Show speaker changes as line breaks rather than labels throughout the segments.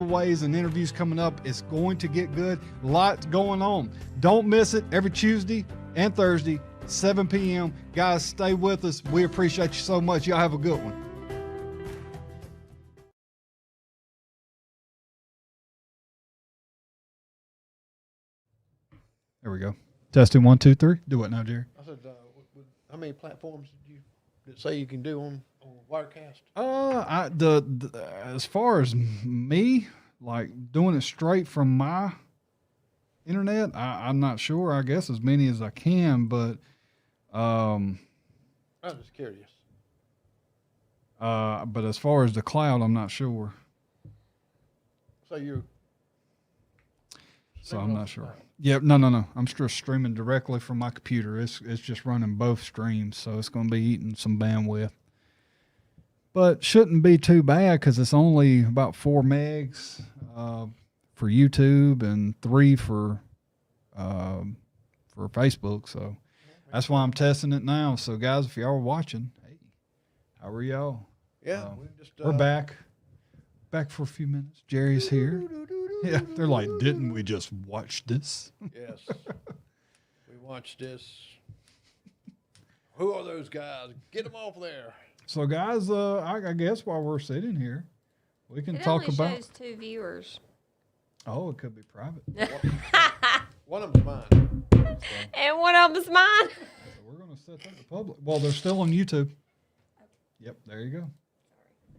giveaways and interviews coming up. It's going to get good. Lots going on. Don't miss it every Tuesday and Thursday, 7 p.m. Guys, stay with us. We appreciate you so much. Y'all have a good one. There we go. Testing 1, 2, 3. Do what now, Jerry?
I said, how many platforms did you say you can do on Wirecast?
As far as me, like doing it straight from my internet, I'm not sure. I guess as many as I can, but
I'm just curious.
but as far as the cloud, I'm not sure.
So you're.
So I'm not sure. Yeah, no. I'm just streaming directly from my computer. It's just running both streams, so it's going to be eating some bandwidth. But shouldn't be too bad because it's only about 4 megs for YouTube and 3 for Facebook. So that's why I'm testing it now. So guys, if y'all are watching, hey, how are y'all?
Yeah,
we're back for a few minutes. Jerry's here. Yeah, they're like, didn't we just watch this?
Yes, we watched this. Who are those guys? Get them off there.
So, guys, I guess while we're sitting here, we can talk about.
It shows 2 viewers.
Oh, it could be private.
One of them's mine.
And one of them's mine.
So we're going to set that to public. Well, they're still on YouTube. Yep, there you go.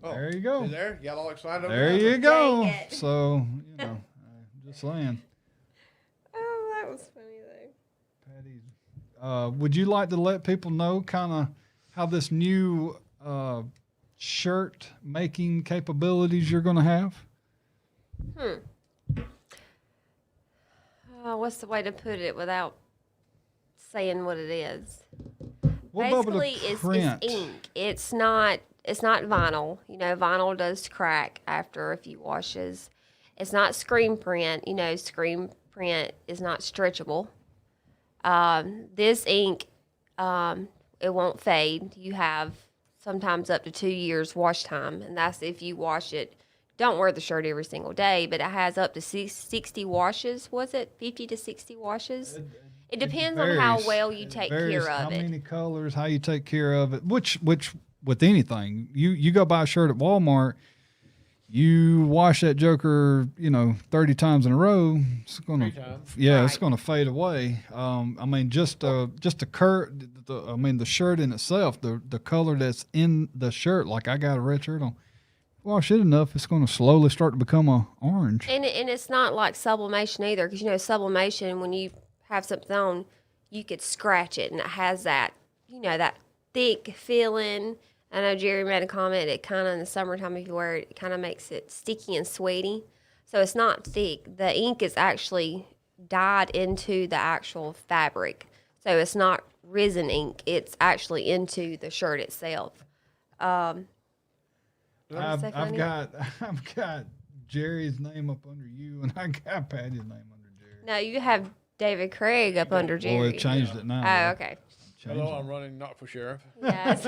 Oh,
there you go.
You there? You got all excited over
There
that?
you go.
Dang it.
So, just saying.
Oh, that was funny, though.
Patty, would you like to let people know kind of how this new shirt making capabilities you're going to have?
What's the way to put it without saying what it is?
What about the
Basically, it's
print?
ink. It's not vinyl. You know, vinyl does crack after a few washes. It's not screen print. You know, screen print is not stretchable. This ink, it won't fade. You have sometimes up to 2 years wash time, and that's if you wash it. Don't wear the shirt every single day, but it has up to 60 washes. Was it 50 to 60 washes? It depends on how well you take care of
how
it.
How many colors, how you take care of it, which with anything, you go buy a shirt at Walmart, you wash that joker, 30 times in a row, it's going to, it's going to fade away. I mean, just the shirt in itself, the color that's in the shirt, like I got a red shirt on, wash it enough, it's going to slowly start to become a orange.
And it's not like sublimation either, because sublimation, when you have something on, you could scratch it, and it has that, that thick feeling. I know Jerry made a comment, it kind of in the summertime, if you wear it, it kind of makes it sticky and sweaty. So it's not thick. The ink is actually dyed into the actual fabric. So it's not resin ink. It's actually into the shirt itself.
I've got Jerry's name up under you, and I got Patty's name under Jerry.
No, you have David Craig up under Jerry.
Well, it changed it now.
Oh, okay.
Hello, I'm running not for sheriff.
Yes.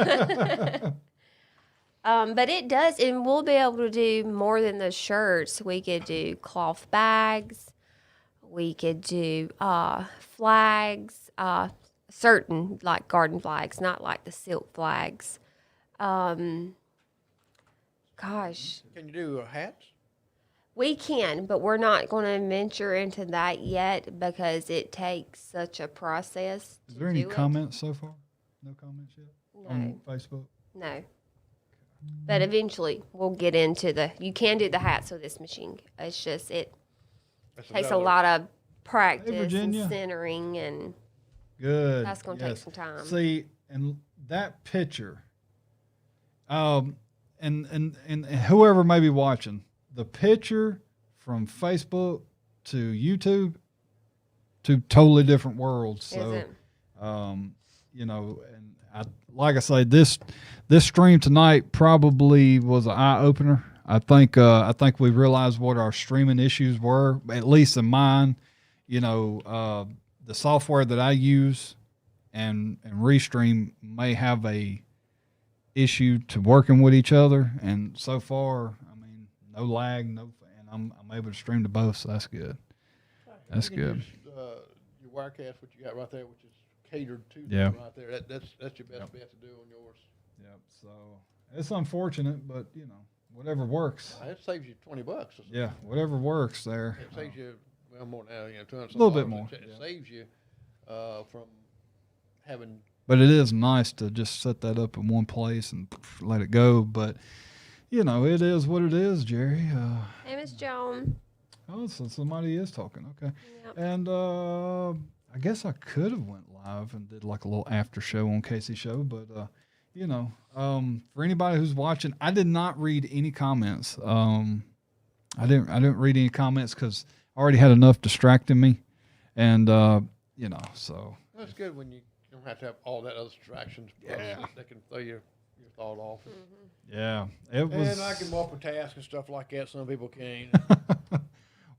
But it does, and we'll be able to do more than the shirts. We could do cloth bags. We could do flags, certain like garden flags, not like the silk flags. Gosh.
Can you do hats?
We can, but we're not going to venture into that yet because it takes such a process.
Is there any comments so far? No comments yet?
No.
On Facebook?
No. But eventually we'll get into you can do the hats with this machine. It's just, it takes a lot of practice and centering, and
good.
That's going to take some time.
See, and that picture, and whoever may be watching, the picture from Facebook to YouTube, two totally different worlds. So, and like I say, this stream tonight probably was an eye opener. I think we realized what our streaming issues were, at least in mine. The software that I use and Restream may have a issue to working with each other, and so far, I mean, no lag, no, and I'm able to stream to both, so that's good. That's
You can
good.
use, your Wirecast, what you got right there, which is catered to
Yeah.
them right there. That's your best bet to do on yours.
Yep. So it's unfortunate, but you know, whatever works.
It saves you $20 or something.
Yeah, whatever works there.
It saves you well more now, you know, $200.
A little bit more,
It
yeah.
saves you from having.
But it is nice to just set that up in one place and let it go. But you know, it is what it is, Jerry.
Hey, Miss Joan.
Oh, so somebody is talking. Okay.
Yep.
And I guess I could have went live and did like a little after show on Casey show, but you know, for anybody who's watching, I did not read any comments. I didn't read any comments because I already had enough distracting me, and you know, so
That's good when you don't have to have all that other distractions.
Yeah.
That can throw your thought off.
yeah, it was.
And I can multitask and stuff like that. Some people can't.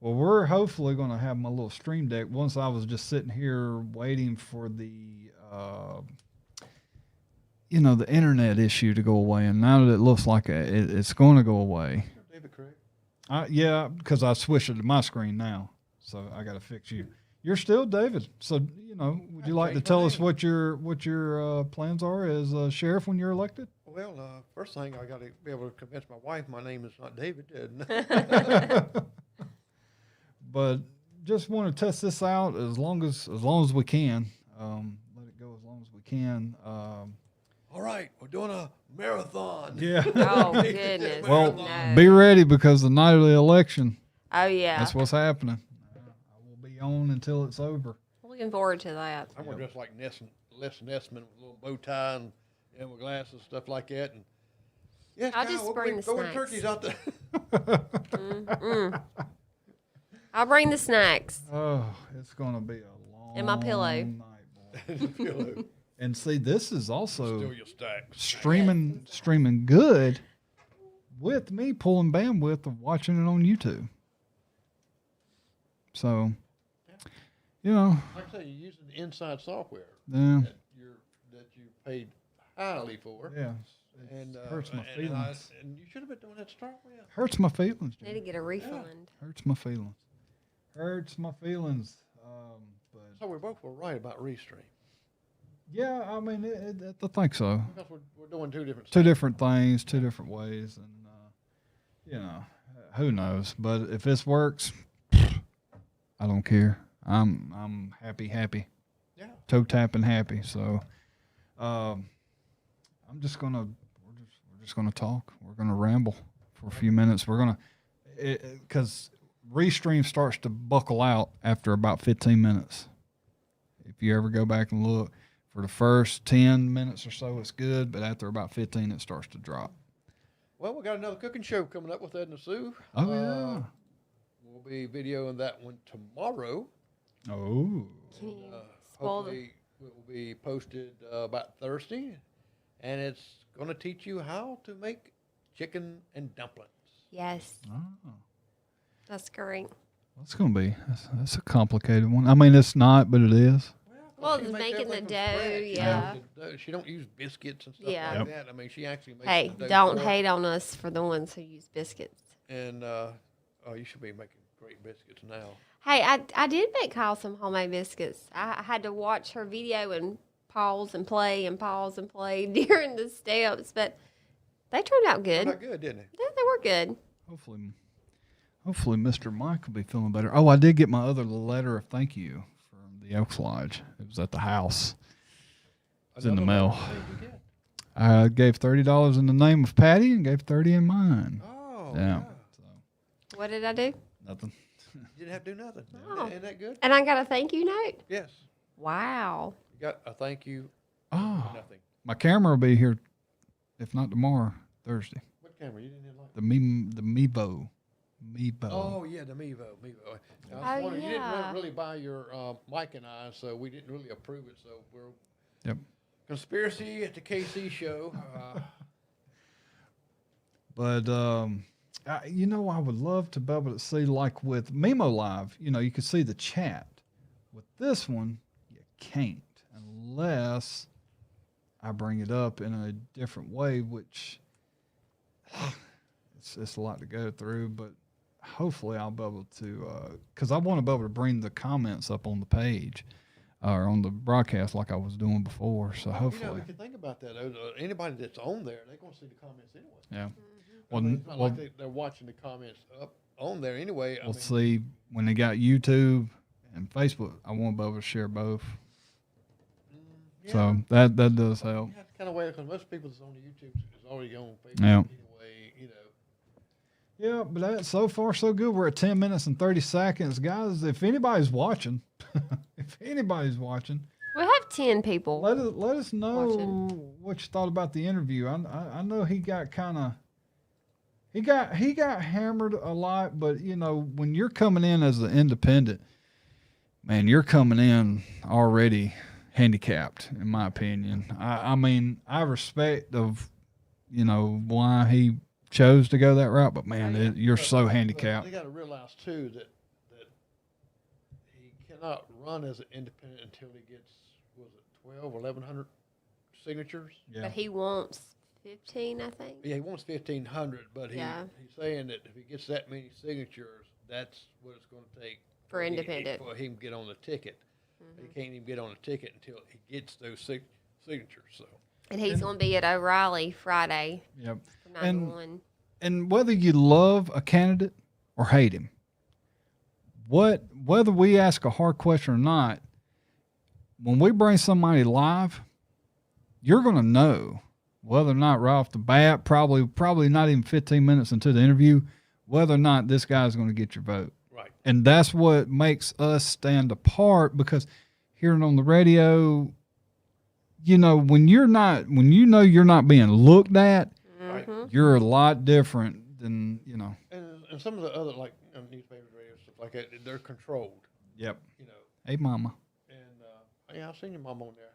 Well, we're hopefully going to have my little stream deck. Once I was just sitting here waiting for the, you know, the internet issue to go away, and now that it looks like it's going to go away.
David Craig.
Yeah, because I switched it to my screen now, so I got to fix you. You're still David. So you know, would you like to
changed my
tell us
name.
what your plans are as sheriff when you're elected?
Well, first thing I got to be able to convince my wife my name is not David.
But just want to test this out as long as we can. Let it go as long as we can.
All right, we're doing a marathon.
Yeah.
Oh, goodness.
Well,
No.
be ready because the night of the election,
Oh, yeah.
that's what's happening. I will be on until it's over.
Looking forward to that.
I'm gonna dress like Les Nessman with a little bow tie and with glasses, stuff like that. And yes,
I'll
Kyle,
just
we'll
bring
be
the
throwing
snacks.
turkeys out there.
I'll bring the snacks.
Oh, it's going to be a long
And my pillow.
night, boy. And see, this is also
Steal your stacks.
streaming good with me pulling bandwidth of watching it on YouTube. So, you know,
Like I say, you're using the inside software
yeah,
that you paid highly for.
yeah,
And
hurts my
and
feelings.
and you should have been doing that to start with.
Hurts my feelings.
Need to
Jimmy.
get a refund.
Hurts my feelings. Hurts my feelings. But
So we both were right about Restream.
yeah, I mean, I think so.
Because we're doing two different
Two
things.
different things, two different ways, and you know, who knows? But if this works, I don't care. I'm happy,
Yeah.
toe tapping happy. So, I'm just gonna we're just gonna talk. We're gonna ramble for a few minutes. We're gonna because Restream starts to buckle out after about 15 minutes. If you ever go back and look, for the first 10 minutes or so, it's good, but after about 15, it starts to drop.
Well, we got another cooking show coming up with Edna Sue.
Oh, yeah.
We'll be videoing that one tomorrow.
Oh.
Can you spoil the...
Hopefully, it will be posted about Thursday, and it's going to teach you how to make chicken and dumplings.
Yes,
Oh.
that's great.
That's going to be, that's a complicated one. I mean, it's not, but it is.
Well,
she
it's
makes
making the
everything from
dough,
scratch.
yeah.
The dough- She don't use biscuits and stuff
Yeah.
like that. I mean, she actually makes
Hey,
the dough
don't
for it.
hate on us for the ones who use biscuits.
And oh, you should be making great biscuits now.
Hey, I did make Kyle some homemade biscuits. I had to watch her video and pause and play during the steps, but they turned out good.
Not good, didn't it?
They were good.
Hopefully Mr. Mike will be feeling better. Oh, I did get my other letter of thank you from the Elks Lodge. It was at the house. It's in the
Another
mail.
thing you get.
I gave $30 in the name of Patty and gave 30 in mine.
Oh,
Yeah.
yeah.
So,
What did I do?
nothing.
You didn't have to do nothing.
Oh.
Isn't that good?
And I got a thank you note.
Yes.
Wow.
You got a thank you.
Oh,
Nothing.
my camera will be here, if not tomorrow, Thursday.
What camera? You didn't even like.
The Mevo. Mevo.
Oh yeah, the Mevo. I was
Oh,
wondering, you didn't
yeah.
really buy your Mike and I, so we didn't really approve it. So we're
Yep.
conspiracy at the KC show.
But you know, I would love to be able to see, like with Memo Live, you know, you could see the chat. With this one, you can't unless I bring it up in a different way, which it's a lot to go through. But hopefully I'll be able to, because I want to be able to bring the comments up on the page or on the broadcast like I was doing before. So
You know,
hopefully,
if you think about that, anybody that's on there, they're going to see the comments anyway.
yeah.
I mean, it's not like they're watching the comments up on there anyway. I
We'll
mean,
see when they got YouTube and Facebook. I want to be able to share both.
yeah,
So that does help.
you have to kind of wait because most people that's on the YouTube is already on Facebook
Yeah.
anyway. You know,
Yeah, but so far so good. We're at 10 minutes and 30 seconds, guys. If anybody's watching,
We have 10 people.
let us know
Watching.
what you thought about the interview. I know he got kind of he got hammered a lot, but you know when you're coming in as an independent, man, you're coming in already handicapped, in my opinion. I mean, I respect of why he chose to go that route, but man, you're
But-
so
but
handicapped.
They got to realize too that he cannot run as an independent until he gets 1,100 signatures.
Yeah.
But he wants 15, I think.
Yeah, he wants 1,500, but
Yeah.
he's saying that if he gets that many signatures, that's what it's going to take
For independent.
for him to get on the ticket. He can't even get on the ticket until he gets those signatures. So
And he's going to be at O'Reilly Friday
Yep.
for 9-1.
And whether you love a candidate or hate him, whether we ask a hard question or not, when we bring somebody live, you're going to know whether or not right off the bat, probably not even 15 minutes into the interview, whether or not this guy's going to get your vote.
right,
And that's what makes us stand apart, because hearing on the radio, when you're not being looked at,
right.
you're a lot different than.
And some of the other like newspapers, radio stuff like that, they're controlled.
Yep.
You know,
Hey, mama.
and yeah, I've seen your mom on there.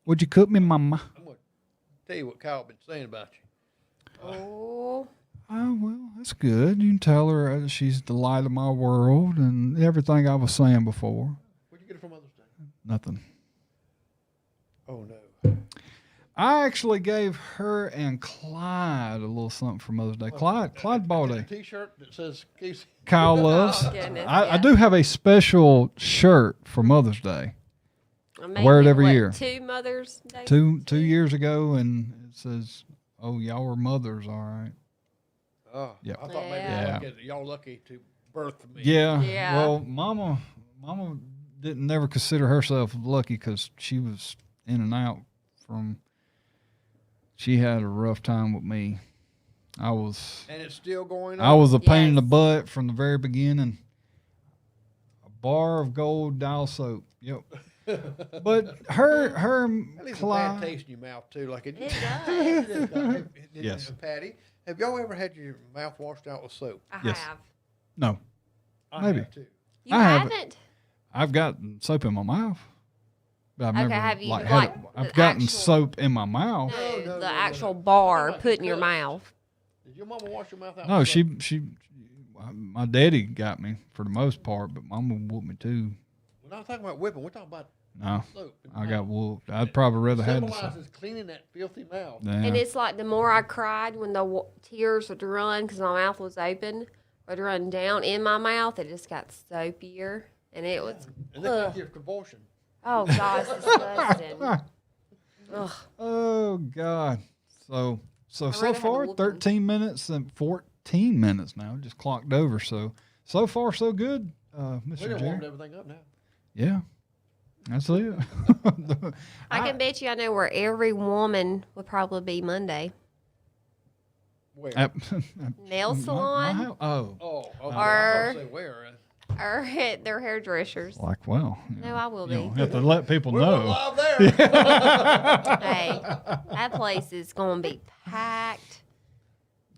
Would you cook me, mama?
I'm going to tell you what Kyle been saying about you.
Oh,
Oh, well, that's good. You can tell her she's the light of my world and everything I was saying before.
Where'd you get it from Mother's Day?
Nothing.
Oh no.
I actually gave her and Clyde a little something for Mother's Day. Clyde bought a
T-shirt that says Casey.
Kyle loves.
Oh, goodness,
I
yeah.
do have a special shirt for Mother's Day.
I
wear it every year.
2 Mother's Day.
Two years ago, and it says, "Oh, y'all were mothers, all right."
Oh,
Yep.
I thought maybe
Yeah.
y'all lucky to birth me.
Yeah.
Yeah.
Well, Mama didn't never consider herself lucky because she was in and out from. She had a rough time with me.
And it's still going on.
I was a pain in the
Yes.
butt from the very beginning. A bar of gold dial soap. Yep. But her
At least a bad
Clyde.
taste in your mouth too. Like
It does.
Yes.
Patty, have y'all ever had your mouth washed out with soap?
I
Yes.
have.
No,
I
Maybe.
have too.
You
I haven't.
haven't?
I've gotten soap in my mouth. But I've
Okay,
never
have you,
had
like,
it. I've
the
gotten
actual-
soap in my mouth.
No,
no,
the
no,
actual
no.
bar
Talking
put
about
in your
cups.
mouth.
Did your mama wash your mouth out?
No,
with
she
soap?
my daddy got me for the most part, but Mama whooped me too.
We're not talking about whipping. We're talking about
No,
soap. in the
I got
mouth.
whooped. I'd probably rather had the soap.
Symbolizes cleaning that filthy mouth.
Yeah.
And it's like the more I cried when the tears would run because my mouth was open, would run down in my mouth, it just got soapier. And it was,
And that
ugh.
gives you a convulsion.
oh gosh, disgusting. Ugh.
Oh God. So
I rather have the
far,
whooping.
13 minutes and 14 minutes now. Just clocked over. So far so good,
We
Mr.
done warmed
Jerry.
everything up now.
Yeah, that's it.
I can bet you I know where every woman would probably be Monday.
Where?
Nail salon
Oh, okay.
Or-
I was about to say where.
or at their hairdressers.
like, well,
No, I will
you know,
be.
have to let people
We're
know.
live there.
Hey, that place is going to be packed.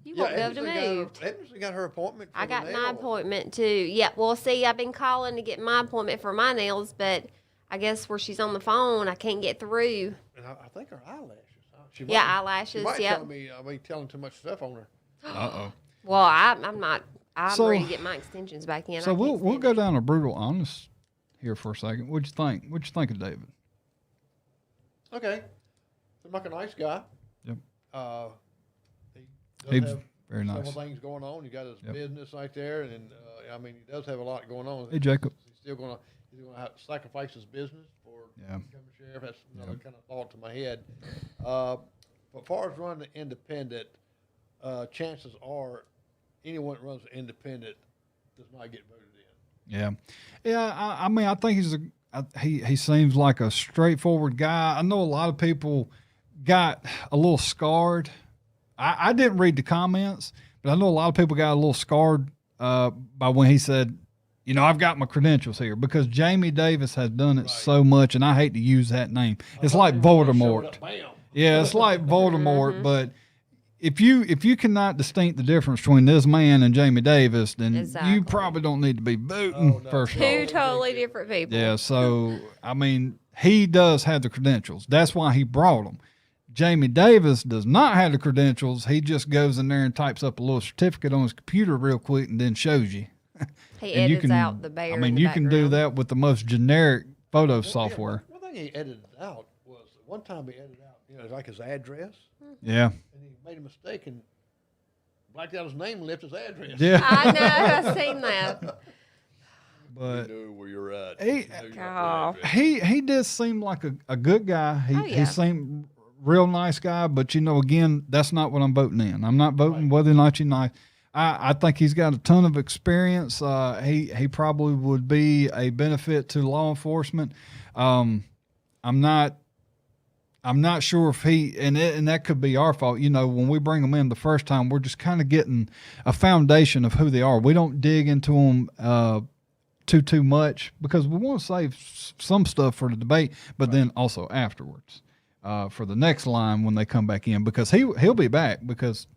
You won't be able to move.
Edmondson got her appointment.
I
for
got
the
my
nails.
appointment too. Yeah, well, see, I've been calling to get my appointment for my nails, but I guess where she's on the phone, I can't get through.
And I think her eyelashes. She
Yeah,
might-
eyelashes.
She might
Yep.
tell me I be telling too much stuff on her.
Uh-oh.
Well, I'm not. I'm
So-
ready to get my extensions back in.
So
I
we'll
can't
we'll
stand
go
it.
down a brutal honest here for a second. What'd you think? What'd you think of David?
Okay. Seems like a nice guy.
Yep.
He does
He
have
Very nice.
several things going on. You got his business right there, and I mean, he does have a lot going on.
Hey, Jacob.
He's still gonna have to sacrifice his business for becoming sheriff. That's another kind of thought to my head. As far as running independent, chances are anyone that runs independent does not get voted in.
Yeah. I mean, I think he seems like a straightforward guy. I know a lot of people got a little scarred. I didn't read the comments, but I know a lot of people got a little scarred by when he said, you know, I've got my credentials here, because Jamie Davis has done it so much, and I hate to use that name. It's like Voldemort. Yeah, it's like Voldemort, but if you cannot distinct the difference between this man and Jamie Davis, then you probably don't need to be booting first of all.
Two totally different people.
Yeah, so, I mean, he does have the credentials. That's why he brought them. Jamie Davis does not have the credentials. He just goes in there and types up a little certificate on his computer real quick and then shows you.
He edits out the bear.
I mean, you can do that with the most generic photo software.
One thing he edited out was one time he edited out, you know, like his address,
Yeah.
and he made a mistake and blacked out his name and left his address.
Yeah.
I know. I've seen that.
But
You know where you're at.
Oh.
You know your address.
he did seem like a good guy. He seemed real nice guy, but you know, again, that's not what I'm voting in. I'm not voting whether or not you're nice. I think he's got a ton of experience. He probably would be a benefit to law enforcement. I'm not sure if he and that could be our fault. You know, when we bring them in the first time, we're just kind of getting a foundation of who they are. We don't dig into them too much, because we want to save some stuff for the debate, but then also afterwards for the next line when they come back in, because he'll be back because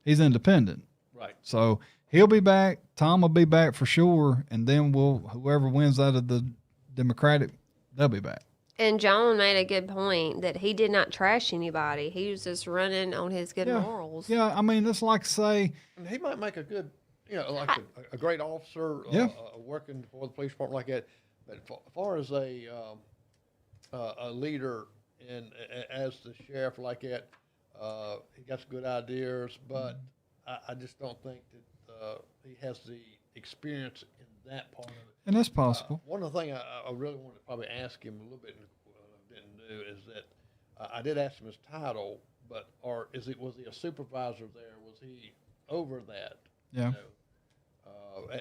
he's independent.
Right.
So he'll be back. Tom will be back for sure, and then whoever wins out of the Democratic, they'll be back.
And John made a good point that he did not trash anybody. He was just running on his good morals.
Yeah, I mean, it's like, say,
And he might make a good, you know, like a great officer working for the police department like that. But as far as a leader as the sheriff like that, he got some good ideas, but I just don't think that he has the experience in that part of it.
and that's possible.
One of the things I really want to probably ask him a little bit, didn't do, is that I did ask him his title, but was he a supervisor there? Was he over that?
Yeah.
You know?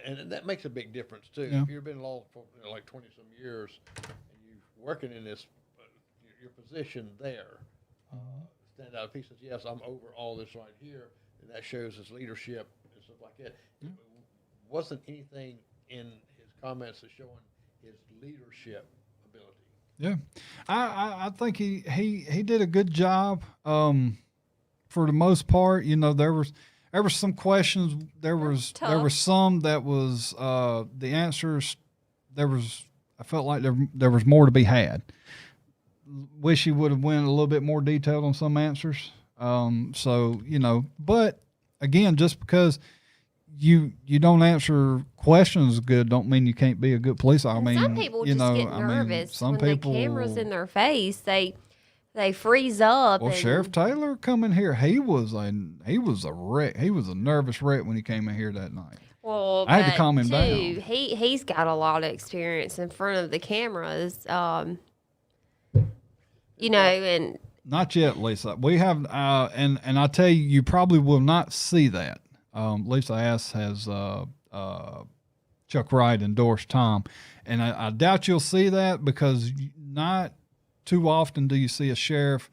And that makes a big difference too.
Yeah.
If you've been in law for like 20 some years, and you're working in this your position there, stand out. If he says, "Yes, I'm over all this right here," and that shows his leadership and stuff like that. It wasn't anything in his comments that's showing his leadership ability.
Yeah, I think he did a good job. For the most part, you know, there was some questions. There was some that was the answers. I felt like there was more to be had. Wish he would have went a little bit more detailed on some answers. So, you know, but again, just because you don't answer questions good don't mean you can't be a good police officer. I mean,
some people
you
just
know,
get
I mean,
nervous
some
when
people,
the camera's in their face. They freeze up.
Well,
and
Sheriff Taylor come in here. He was a wreck. He was a nervous wreck when he came in here that night.
Well,
I had to calm him
too,
down.
He's got a lot of experience in front of the cameras. You know, and
Not yet, Lisa. We have, and I tell you, you probably will not see that. Lisa S. has Chuck Wright endorsed Tom, and I doubt you'll see that, because not too often do you see a sheriff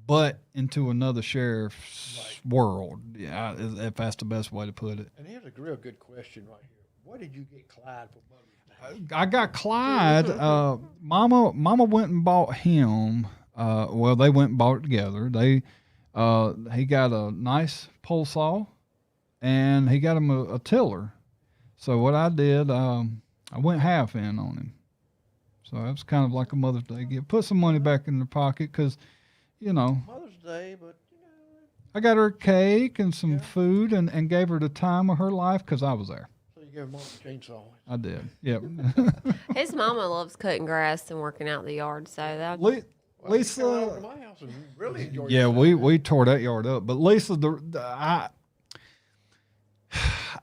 butt into another sheriff's world. Yeah, if that's the best way to put it.
And here's a real good question right here. Where did you get Clyde for Mother's Day?
I got Clyde. Mama went and bought him. Well, they went and bought it together. He got a nice pole saw, and he got him a tiller. So what I did, I went half in on him. So that was kind of like a Mother's Day gift. Put some money back in the pocket, because, you know,
Mother's Day, but
I got her a cake and some food, and gave her the time of her life, because I was there.
so you gave Mom a chainsaw.
I did. Yep.
his mama loves cutting grass and working out the yard. So that
Well, you
Lisa.
come over to my house and really enjoy
Yeah,
yourself.
we tore that yard up. But Lisa,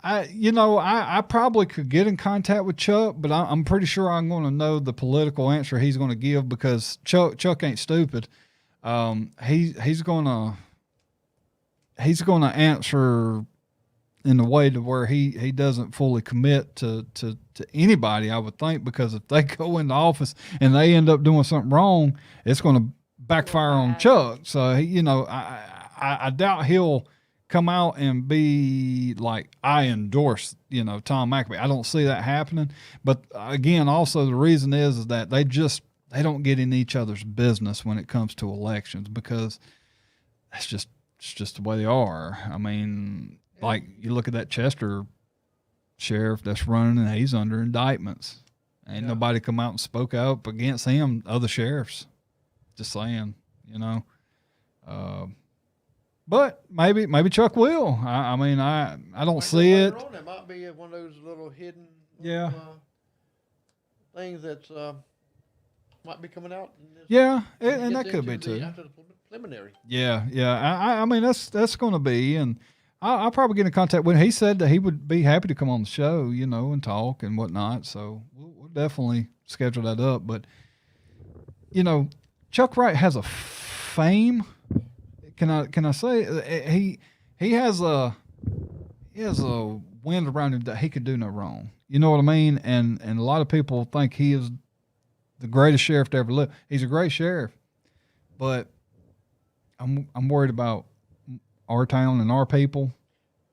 I probably could get in contact with Chuck, but I'm pretty sure I'm going to know the political answer he's going to give because Chuck ain't stupid. He's going to answer in a way to where he doesn't fully commit to anybody, I would think, because if they go into office and they end up doing something wrong, it's going to backfire on Chuck. So I doubt he'll come out and be like, I endorse, Tom McAfee. I don't see that happening. But again, also the reason is that they don't get in each other's business when it comes to elections because it's just the way they are. I mean, like you look at that Chester sheriff that's running and he's under indictments. Ain't nobody come out and spoke up against him, other sheriffs. Just saying, but maybe Chuck will. I mean, I don't see it.
It might be one of those little hidden things that might be coming out.
And that could be too.
After the preliminary.
Yeah. I mean, that's going to be, and I'll probably get in contact with him. He said that he would be happy to come on the show, and talk and whatnot. So we'll definitely schedule that up. But Chuck Wright has a fame. Can I say he has a wind around him that he could do no wrong. You know what I mean? And a lot of people think he is the greatest sheriff to ever live. He's a great sheriff, but I'm worried about our town and our people.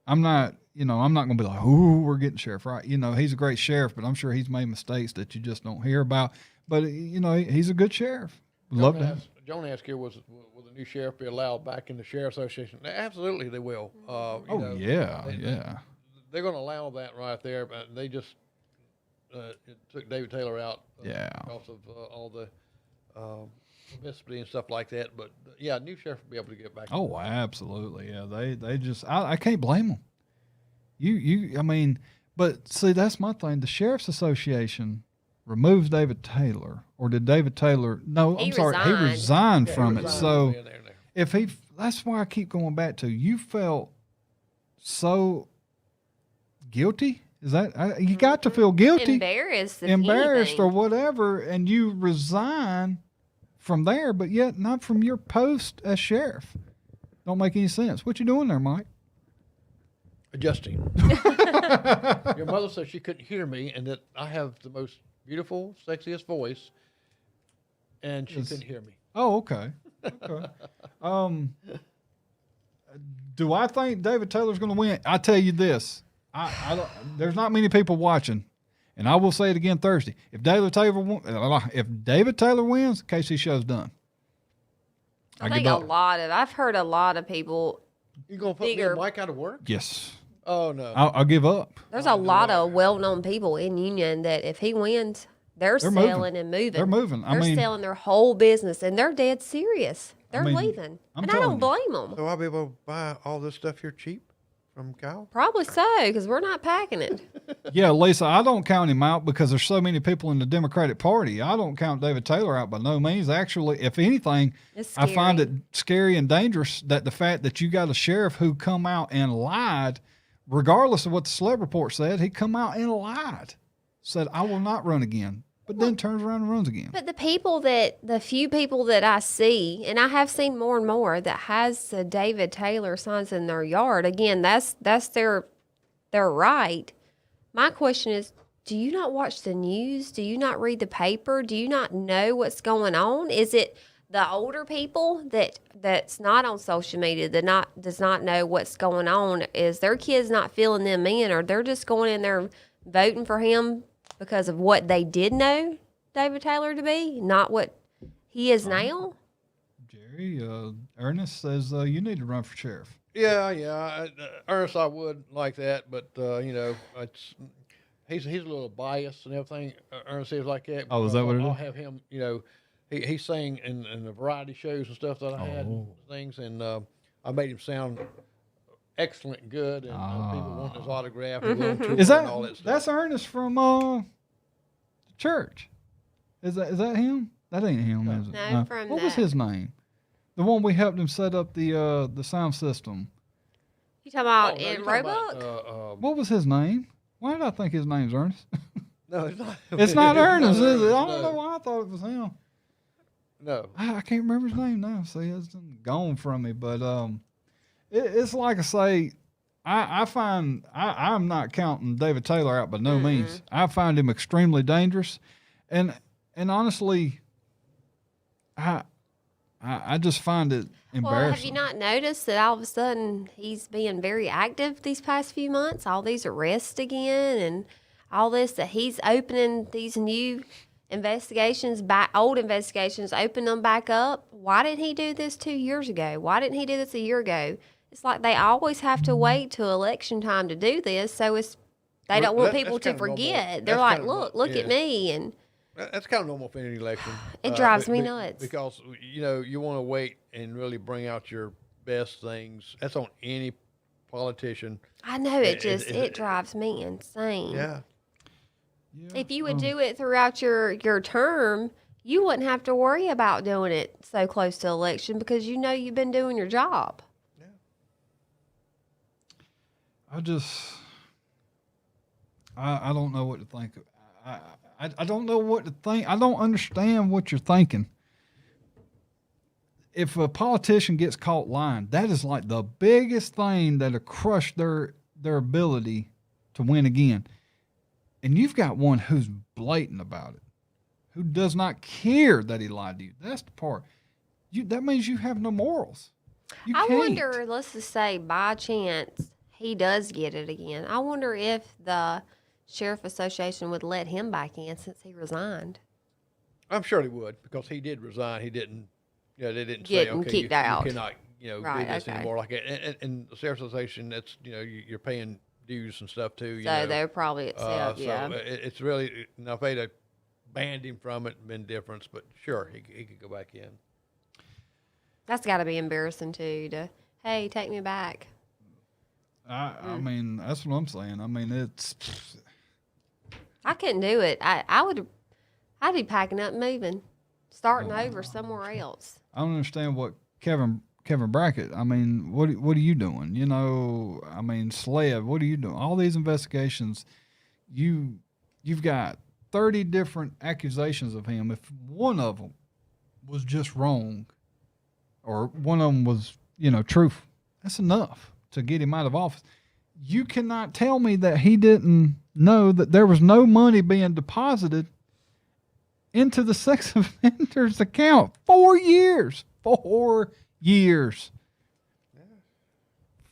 I'm not going to be like, ooh, we're getting Sheriff Wright. He's a great sheriff, but I'm sure he's made mistakes that you just don't hear about. But he's a good sheriff. Love that.
Joan asked here, will the new sheriff be allowed back in the Sheriff's Association? Absolutely, they will.
Yeah.
They're going to allow that right there, but they just it took David Taylor out because of all the publicity and stuff like that. But, new sheriff will be able to get back.
Oh, absolutely. Yeah, they just – I can't blame them. I mean, but see, that's my thing. The Sheriff's Association – removes David Taylor, or did David Taylor? No, he resigned from it. So if that's why I keep going back to you felt so guilty. Is that you got to feel guilty,
embarrassed,
or whatever, and you resign from there, but yet not from your post as sheriff. Don't make any sense. What you doing there, Mike?
Adjusting. Your mother said she couldn't hear me, and that I have the most beautiful, sexiest voice, and she couldn't hear me.
Oh, okay. Do I think David Taylor's going to win? I tell you this: I don't, there's not many people watching, and I will say it again Thursday. If David Taylor wins, KC show's done.
I think I've heard a lot of people.
You gonna put me and Mike out of work?
Yes.
Oh, no.
I'll give up.
There's a lot of well-known people in Union that if he wins, they're selling and moving.
They're moving.
They're selling their whole business, and they're dead serious. They're leaving. And I don't blame them.
So I'll be able to buy all this stuff here cheap from Kyle?
Probably so, because we're not packing it.
Yeah, Lisa, I don't count him out because there's so many people in the Democratic Party. I don't count David Taylor out by no means. Actually, if anything, I find it scary and dangerous that the fact that you got a sheriff who come out and lied, regardless of what the celeb report said, he come out and lied, said, I will not run again, but then turns around and runs again.
But the few people that I see, and I have seen more and more, that has the David Taylor signs in their yard, again, that's their right. My question is, do you not watch the news? Do you not read the paper? Do you not know what's going on? Is it the older people that's not on social media does not know what's going on? Is their kids not filling them in, or they're just going in there voting for him because of what they did know David Taylor to be, not what he is now? Jerry,
Ernest says you need to run for sheriff.
Yeah. Ernest, I would like that, but he's a little biased and everything. Ernest is like that.
Oh, is that what it is?
I'll have him. He sang in the variety shows and stuff that I had and things, and I made him sound excellent and good, and people want his autograph. And go on tour and all that stuff.
That's Ernest from the church? Is that him? That ain't him, is it?
No,
what was his name? The one we helped him set up the sound system.
You talking about
Oh, no,
in
you're talking
Roebuck?
about,
What was his name? Why did I think his name's Ernest?
no, it's not.
It's not Ernest, is it? I
no.
don't know why I thought it was him.
No.
I can't remember his name now. See, it's gone from me. But it's like I say, I find I'm not counting David Taylor out by no means. I find him extremely dangerous, and honestly, I just find it embarrassing.
Well, have you not noticed that all of a sudden he's being very active these past few months? All these arrests again and all this, that he's opening these new investigations, old investigations, open them back up. Why didn't he do this 2 years ago? Why didn't he do this a year ago? It's like they always have to wait till election time to do this, so they don't want people to forget. They're like, look at me, and
that's kind of normal for any election.
it drives me nuts.
Because, you want to wait and really bring out your best things. That's on any politician.
I know it drives me insane.
Yeah.
If you would do it throughout your term, you wouldn't have to worry about doing it so close to election because you've been doing your job.
I don't know what to think. I don't know what to think. I don't understand what you're thinking. If a politician gets caught lying, that is like the biggest thing that'll crush their ability to win again. And you've got one who's blatant about it, who does not care that he lied to you. That's the part. That means you have no morals.
I wonder, let's just say by chance he does get it again. I wonder if the Sheriff Association would let him back in since he resigned.
I'm sure he would, because he did resign. He didn't, they didn't say,
Getting
okay,
kicked out.
you cannot, do this anymore. Like and the Sheriff's Association, that's, you're paying dues and stuff too.
So they're probably upset, yeah.
So it's really, now if they'd have banned him from it, been difference, but sure, he could go back in.
That's got to be embarrassing too, hey, take me back.
I mean, that's what I'm saying. I mean,
I couldn't do it. I'd be packing up and moving, starting over somewhere else.
I don't understand what Kevin Brackett. I mean, what are you doing? I mean, SLED. What are you doing? All these investigations, you've got 30 different accusations of him. If one of them was just wrong, or one of them was truth, that's enough to get him out of office. You cannot tell me that he didn't know that there was no money being deposited into the sex offender's account. 4 years. 4 years.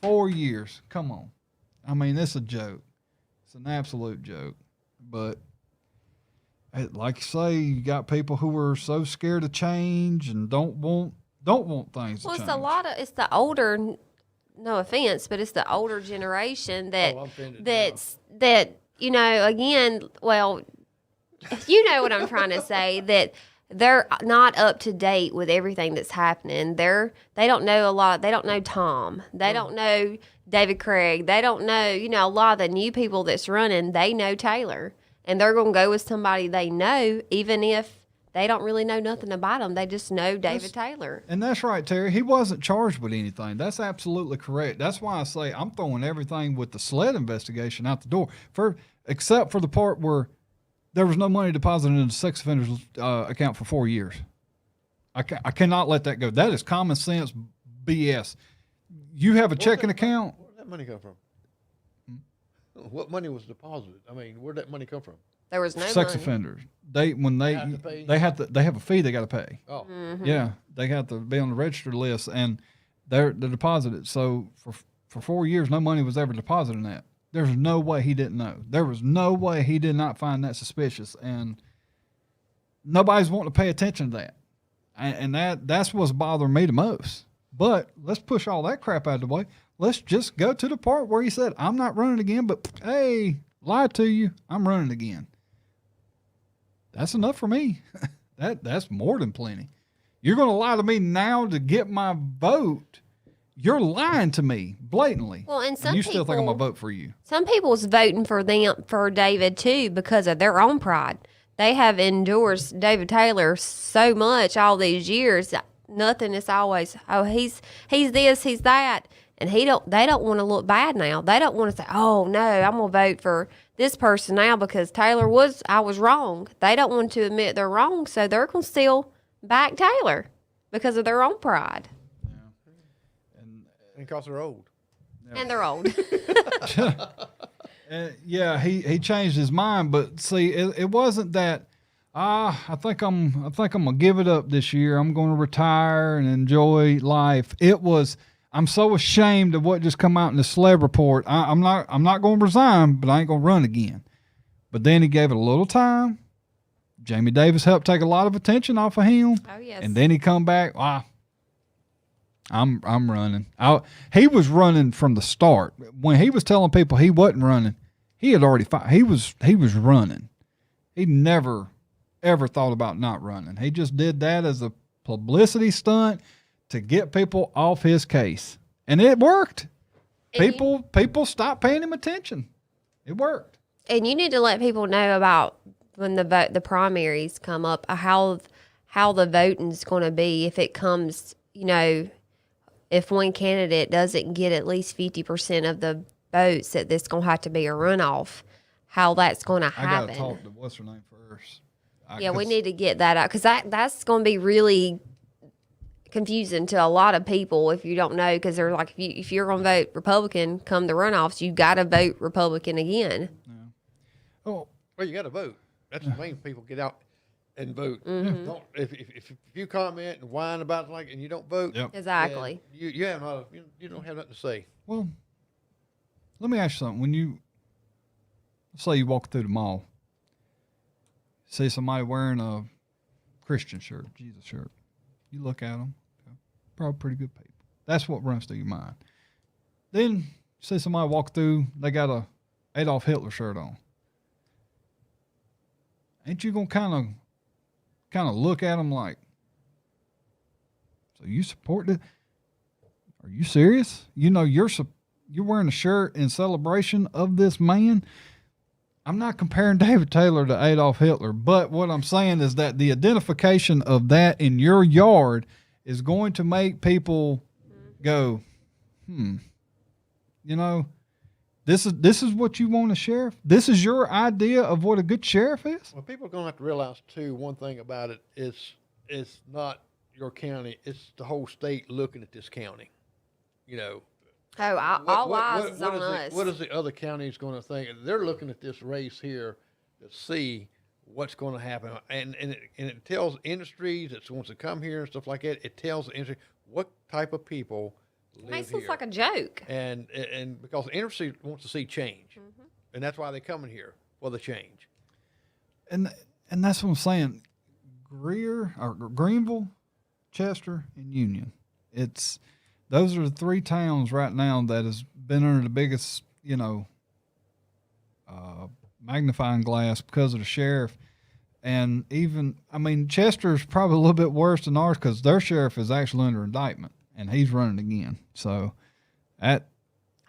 4 years. Come on. I mean, it's a joke. It's an absolute joke. But like you say, you got people who are so scared to change and don't want things to change.
Well, it's the older, no offense, but it's the older generation that again, well, you know what I'm trying to say, that they're not up to date with everything that's happening. They don't know a lot. They don't know Tom. They don't know David Craig. They don't know, a lot of the new people that's running, they know Taylor. And they're going to go with somebody they know, even if they don't really know nothing about him. They just know David Taylor.
And that's right, Terry. He wasn't charged with anything. That's absolutely correct. That's why I say I'm throwing everything with the SLED investigation out the door, except for the part where there was no money deposited in the sex offender's account for 4 years. I cannot let that go. That is common sense BS. You have a checking account.
Where did that money come from? What money was deposited? I mean, where did that money come from?
There was no
sex
money.
offenders. They have a fee they got to pay.
Oh,
yeah, they have to be on the registered list, and they're deposited. So for 4 years, no money was ever deposited in that. There's no way he didn't know. There was no way he did not find that suspicious, and nobody's wanting to pay attention to that. And that's what's bothering me the most. But let's push all that crap out of the way. Let's just go to the part where he said, I'm not running again, but hey, lied to you, I'm running again. That's enough for me. That's more than plenty. You're going to lie to me now to get my vote. You're lying to me blatantly.
Well, and
you still think I'm going to vote for you.
Some people's voting for David too because of their own pride. They have endorsed David Taylor so much all these years. Nothing is always, he's this, he's that. And they don't want to look bad now. They don't want to say, oh, no, I'm going to vote for this person now because I was wrong. They don't want to admit they're wrong, so they're going to still back Taylor because of their own pride.
And because they're old.
And they're old.
Yeah, he changed his mind, but see, it wasn't that. I think I'm gonna give it up this year. I'm going to retire and enjoy life. It was. I'm so ashamed of what just come out in the celeb report. I'm not going to resign, but I ain't going to run again. But then he gave it a little time. Jamie Davis helped take a lot of attention off of him.
Oh yes.
And then he come back. I'm running. He was running from the start. When he was telling people he wasn't running, he had already he was running. He never ever thought about not running. He just did that as a publicity stunt to get people off his case. And it worked. People stopped paying him attention. It worked.
And you need to let people know about when the primaries come up, how the voting's going to be if it comes, if one candidate doesn't get at least 50% of the votes, that this going to have to be a runoff, how that's going to happen.
I got to talk to what's her name first.
We need to get that out because that's going to be really confusing to a lot of people if you don't know, because they're like, if you're going to vote Republican come the runoffs, you got to vote Republican again.
Yeah. Oh,
well, you got to vote. That's the main people get out and vote.
Mm-hmm.
Don't if you comment and whine about it and you don't vote,
yep.
Exactly.
You have not you don't have nothing to say.
Well, let me ask you something. When let's say you walk through the mall, see somebody wearing a Christian shirt, Jesus shirt, you look at them, probably pretty good people. That's what runs through your mind. Then you see somebody walk through, they got a Adolf Hitler shirt on. Ain't you gonna kind of look at them like, so you support it? Are you serious? You're wearing a shirt in celebration of this man. I'm not comparing David Taylor to Adolf Hitler, but what I'm saying is that the identification of that in your yard is going to make people go, this is what you want a sheriff? This is your idea of what a good sheriff is?
Well, people are going to have to realize, too, one thing about it is it's not your county. It's the whole state looking at this county,
All eyes is on us.
What is the other counties going to think? They're looking at this race here to see what's going to happen. And it tells industries that wants to come here and stuff like that. It tells the industry what type of people live
Makes
here.
it look like a joke.
And because the industry wants to see change. Mm-hmm. And that's why they're coming here, for the change.
And that's what I'm saying. Greenville, Chester, and Union. Those are the three towns right now that has been under the biggest, magnifying glass because of the sheriff. And Chester is probably a little bit worse than ours because their sheriff is actually under indictment and he's running again. So I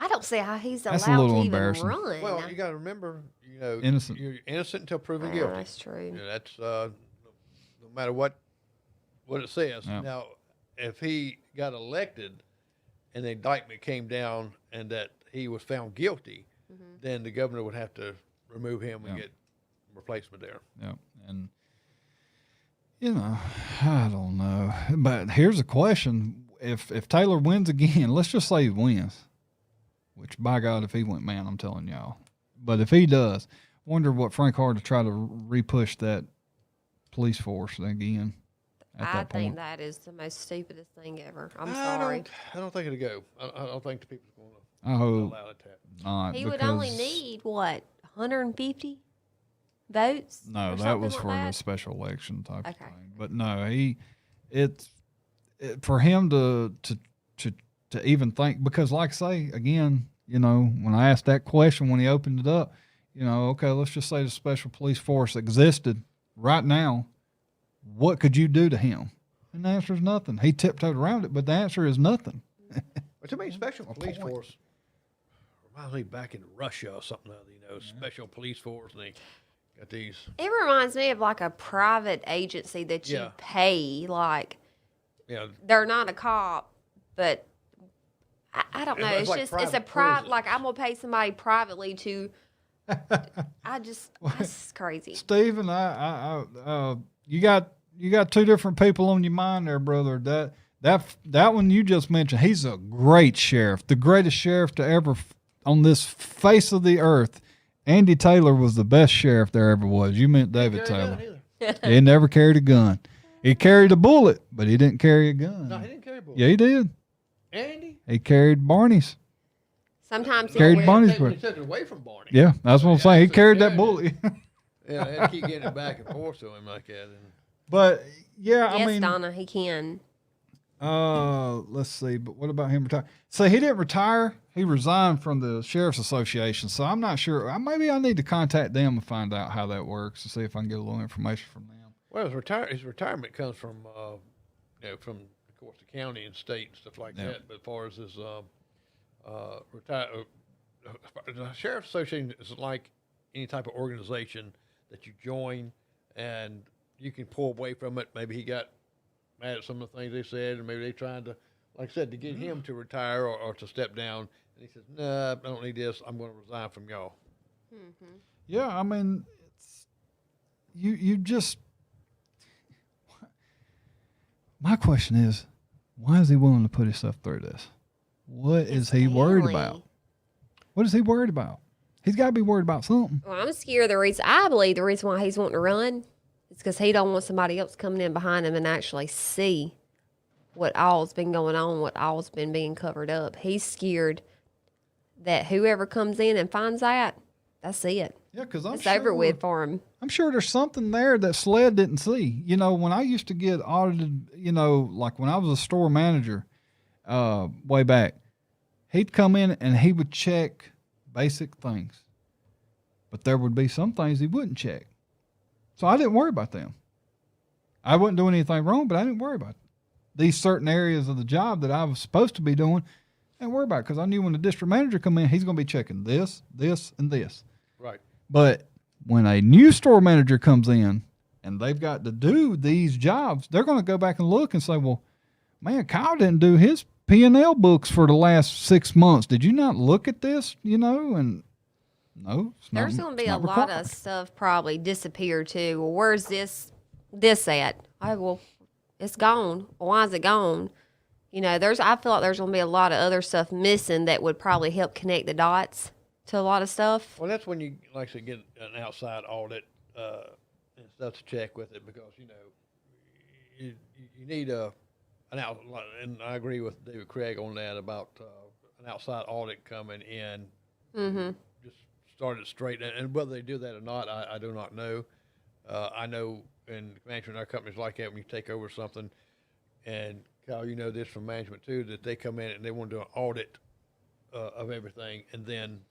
don't see how he's
that's
allowed
a little
to even
embarrassing.
run.
Well, you got to remember,
innocent.
You're innocent until proven guilty.
That's true.
That's no matter what it says.
Yeah.
Now, if he got elected and the indictment came down and that he was found guilty, then the governor would have to remove him and get replacement there.
Yeah. And, I don't know. But here's a question. If Taylor wins again, let's just say he wins, which by God, if he went, man, I'm telling y'all. But if he does, wonder what Frank Hard to try to re-push that police force again.
I think that is the most stupidest thing ever. I'm sorry.
I don't think it'll go. I don't think the people's going to
I hope
allow it to happen.
not.
He would only need, 150 votes?
No,
or
that was
something
for
like
the
that?
special election type of
Okay.
thing. But no, for him to even think, because like I say, again, when I asked that question when he opened it up, okay, let's just say the special police force existed right now. What could you do to him? And the answer is nothing. He tiptoed around it, but the answer is nothing.
But to me, special police force reminds me back in Russia or something. Special police force, and they got these.
It reminds me of like a private agency that you pay. Like,
Yeah,
they're not a cop, but I don't know.
It's
It's
like
just it's a
private
private. Like
prisons.
I'm gonna pay somebody privately to. That's crazy.
Stephen, you got two different people on your mind there, brother. That one you just mentioned, he's a great sheriff, the greatest sheriff to ever on this face of the earth. Andy Taylor was the best sheriff there ever was. You meant David Taylor. He never carried a gun. He carried a bullet, but he didn't carry a gun.
No, he didn't carry bullets.
Yeah, he did.
Andy?
He carried Barney's.
Sometimes he
Carried
carries-
Barney's
He
bullet.
took it away from Barney.
Yeah, that's what I'm saying. He
so
carried that
carried
bullet.
Yeah, they had to keep getting it back and forth to him like that. And
But yeah,
Yes,
I mean,
Donna, he can.
let's see. But what about him retiring? So he didn't retire. He resigned from the Sheriff's Association. So I'm not sure. Maybe I need to contact them and find out how that works and see if I can get a little information from them.
well, his retirement comes from, from of course the county and state and stuff like
Yeah.
that. But as far as his the Sheriff's Association is like any type of organization that you join and you can pull away from it. Maybe he got mad at some of the things they said, and maybe they tried to, like I said, to get him to retire or to step down. And he says, "No, I don't need this. I'm going to resign from y'all."
Yeah, I mean, it's you just. My question is, why is he willing to put himself through this? What is he worried
family.
about? What is he worried about? He's got to be worried about something.
Well, I'm scared. I believe the reason why he's wanting to run is because he don't want somebody else coming in behind him and actually see what all's been going on, what all's been being covered up. He's scared that whoever comes in and finds that, that's it.
Yeah, because I'm
It's
sure,
over with for him.
I'm sure there's something there that SLED didn't see. You know, when I used to get audited, like when I was a store manager way back, he'd come in and he would check basic things. But there would be some things he wouldn't check. So I didn't worry about them. I wasn't doing anything wrong, but I didn't worry about it. These certain areas of the job that I was supposed to be doing, I didn't worry about it because I knew when the district manager come in, he's going to be checking this, this, and this.
Right.
But when a new store manager comes in and they've got to do these jobs, they're going to go back and look and say, well, man, Kyle didn't do his P&L books for the last 6 months. Did you not look at this, and no, it's not.
There's going to be
it's
a
not
lot
required.
of stuff probably disappear too. Well, where's this at? Oh, well, it's gone. Why is it gone? I feel like there's going to be a lot of other stuff missing that would probably help connect the dots to a lot of stuff.
Well, that's when you, like I said, get an outside audit and stuff to check with it because, you need an out, and I agree with David Craig on that about an outside audit coming in.
Mm-hmm.
Just start it straight. And whether they do that or not, I do not know. I know in management, our companies like that, when you take over something, and Kyle, you know this from management too, that they come in and they want to do an audit of everything, and then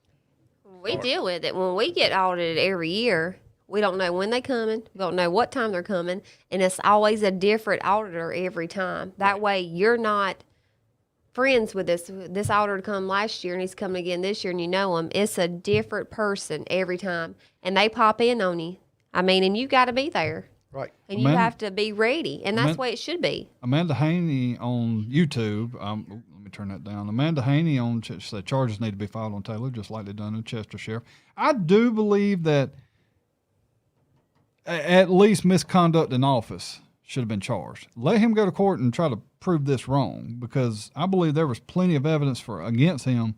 We deal with it. When we get audited every year, we don't know when they're coming. We don't know what time they're coming. And it's always a different auditor every time. That way you're not friends with this auditor come last year and he's coming again this year and you know him. It's a different person every time. And they pop in on you. And you got to be there.
right.
And you have to be ready. And that's the way it should be.
Amanda Haney on YouTube, let me turn that down. Amanda Haney on said charges need to be filed on Taylor, just like they done in Chester Sheriff. I do believe that at least misconduct in office should have been charged. Let him go to court and try to prove this wrong, because I believe there was plenty of evidence against him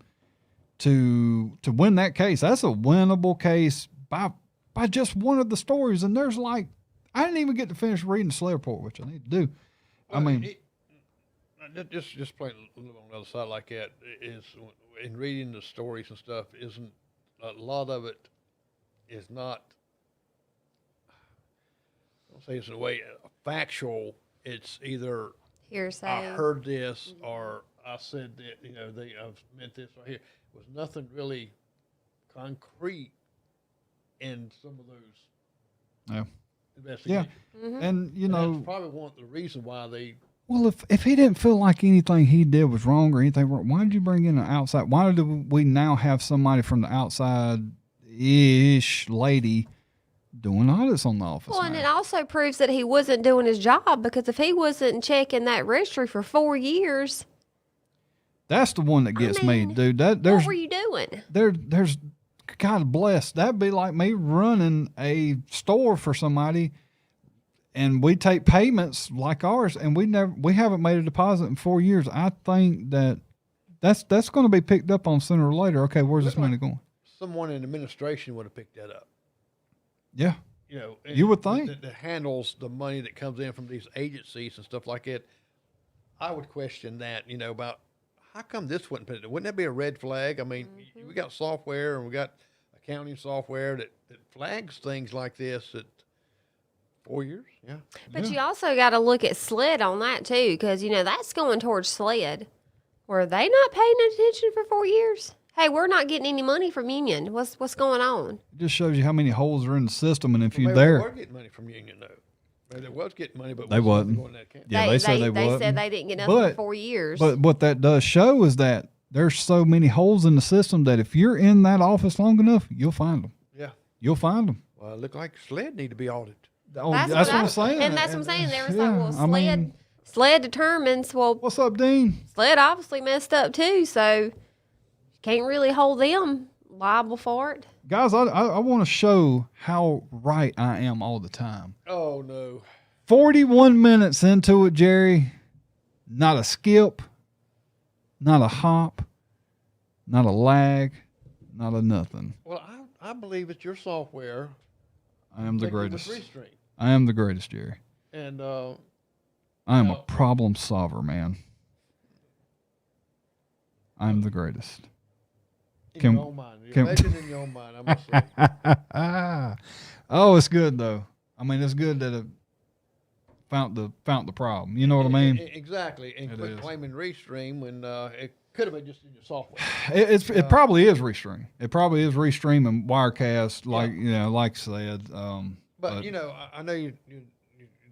to win that case. That's a winnable case by just one of the stories. And there's I didn't even get to finish reading the SLED report, which I need to do.
Just playing a little on the other side like that is in reading the stories and stuff. Isn't a lot of it is not. I'll say this in a way factual. It's either
Hearsay.
I heard this or I said that. I've meant this right here. Was nothing really concrete in some of those
Yeah.
investigations.
Mm-hmm.
And,
That's probably one of the reasons why they.
well, if he didn't feel like anything he did was wrong or anything wrong, why did you bring in an outside? Why do we now have somebody from the outside-ish lady doing audits on the office?
Well, and
now?
it also proves that he wasn't doing his job, because if he wasn't checking that registry for 4 years,
That's the one that gets me,
mean,
dude. That
What were you doing?
there's God bless. That'd be like me running a store for somebody, and we take payments like ours, and we haven't made a deposit in 4 years. I think that's going to be picked up on sooner or later. Okay, where's this money going?
Someone in administration would have picked that up.
Yeah,
You know,
You would think.
that handles the money that comes in from these agencies and stuff like that. I would question that. You know, about how come this wouldn't that be a red flag? I mean, we got software and we got accounting software that flags things like this at 4 years. Yeah.
But you also got to look at SLED on that too, because that's going towards SLED. Were they not paying attention for 4 years? Hey, we're not getting any money from Union. What's going on?
it just shows you how many holes are in the system, and if
Well,
you're
maybe
there,
they were getting money from Union though. Maybe they was getting money, but
They wasn't.
going to that account.
Yeah, they said they
They
wasn't.
said they didn't get nothing
But-
for 4 years.
but what that does show is that there's so many holes in the system that if you're in that office long enough, you'll find them.
Yeah.
You'll find them.
Well, it looked like SLED need to be audited.
Oh,
that's
what
I-
I'm saying.
And that's what I'm saying. They were
Yeah,
like, well,
I mean,
SLED determines, well,
what's up, Dean?
SLED obviously messed up too, so you can't really hold them liable for it.
Guys, I want to show how right I am all the time.
Oh no.
41 minutes into it, Jerry. Not a skip, not a hop, not a lag, not a nothing.
Well, I believe it's your software.
I am the
connected with
greatest.
Restream.
I am the greatest, Jerry.
And
I am a
Well-
problem solver, man. I'm the greatest.
in
Can-
your own mind, you're
can-
a legend in your own mind. I must say.
Oh, it's good though. I mean, it's good that it found the problem. You know what I mean?
Exactly. And
It
quit
is.
claiming Restream when it could have been just in your software.
It probably is Restream. It probably is Restream and Wirecast, like like I said.
But you know, I know you're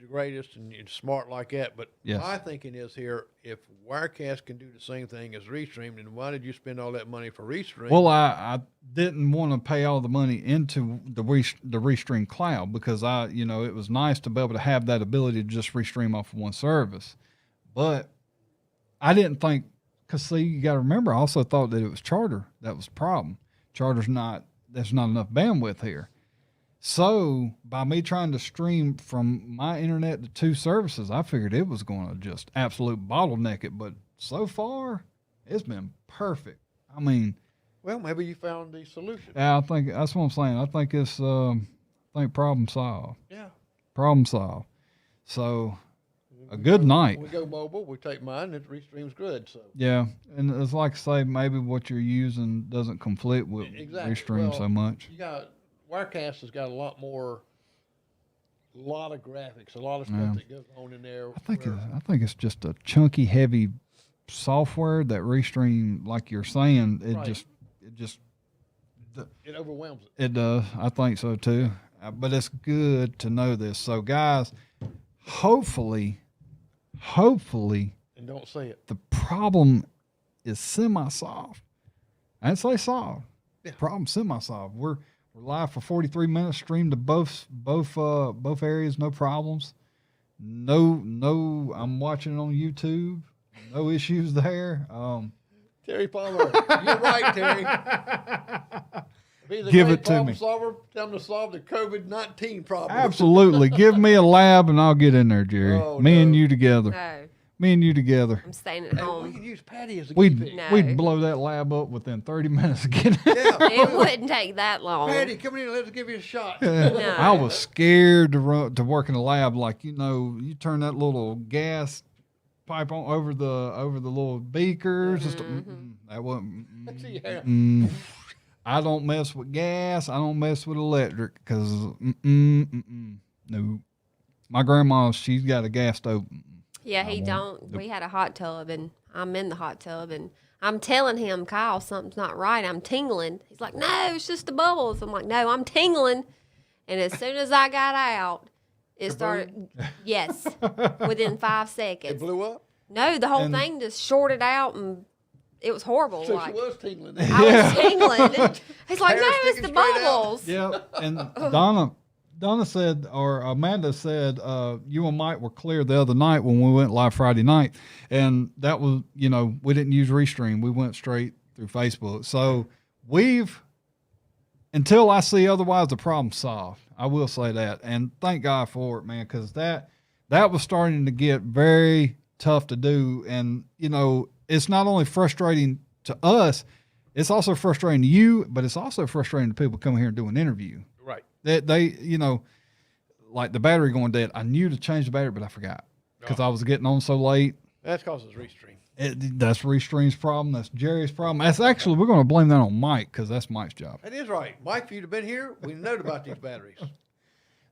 the greatest and you're smart like that. But
Yes.
my thinking is here: if Wirecast can do the same thing as Restream, then why did you spend all that money for Restream?
Well, I didn't want to pay all the money into the Restream cloud because it was nice to be able to have that ability to just Restream off of one service, but I didn't think because see, you got to remember, I also thought that it was Charter that was the problem. There's not enough bandwidth here. So by me trying to stream from my internet to two services, I figured it was going to just absolute bottleneck it. But so far, it's been perfect. I mean,
well, maybe you found the solution.
yeah, I think that's what I'm saying. I think it's problem solved.
Yeah.
Problem solved. So a good night.
We go mobile. We take mine. And Restream's good. So
Yeah, and it's like I say, maybe what you're using doesn't conflict with
Exactly.
Restream
Well,
so much.
you got Wirecast has got a lot of graphics, a lot of stuff
Yeah.
that goes on in there.
I think it's just a chunky, heavy software that Restream, like you're saying, it
Right.
just
it overwhelms it.
it does. I think so too. But it's good to know this. So guys, hopefully,
And don't say it.
the problem is semi-solved. I didn't say solved.
Yeah.
Problem semi-solved. We're live for 43 minutes, streamed to both areas, no problems. No, I'm watching it on YouTube. No issues there.
Terry Palmer, you're right, Terry. If he's a
Give
great
it to
problem
me.
solver, tell him to solve the COVID-19 problem.
Absolutely. Give me a lab and I'll get in there, Jerry.
Oh,
Me and
no.
you together.
No,
Me and you together.
I'm staying at
Hey, we
home.
can use Patty as a guinea pig.
No.
We'd blow that lab up within 30 minutes again.
Yeah.
It wouldn't take that long.
Patty, come in here. Let's give you a shot.
I was scared to work in a lab. Like, you turn that little gas pipe on over the little beakers. Just that wasn't.
Yeah.
I don't mess with gas. I don't mess with electric because no. My grandma, she's got a gas stove.
Yeah, he don't. We had a hot tub, and I'm in the hot tub, and I'm telling him, Kyle, something's not right. I'm tingling. He's like, no, it's just the bubbles. I'm like, no, I'm tingling. And as soon as I got out, it started. Yes, within 5
It
seconds.
blew up.
No, the whole
And-
thing just shorted out, and it was horrible.
So
like
she was tingling.
I was tingling. He's like,
Hair
no, it's
sticking
the
straight out.
bubbles.
Yeah, and Donna, Donna said, or Amanda said, you and Mike were clear the other night when we went live Friday night. And that was, we didn't use Restream. We went straight through Facebook. So until I see otherwise, the problem's solved. I will say that. And thank God for it, man, because that was starting to get very tough to do. And, it's not only frustrating to us, it's also frustrating to you, but it's also frustrating to people coming here and do an interview.
Right.
They like the battery going dead. I knew to change the battery, but I forgot because I was getting on so late.
That's causes Restream.
That's Restream's problem. That's Jerry's problem. That's actually, we're going to blame that on Mike because that's Mike's job.
That is right. Mike, if you'd have been here, we'd known about these batteries.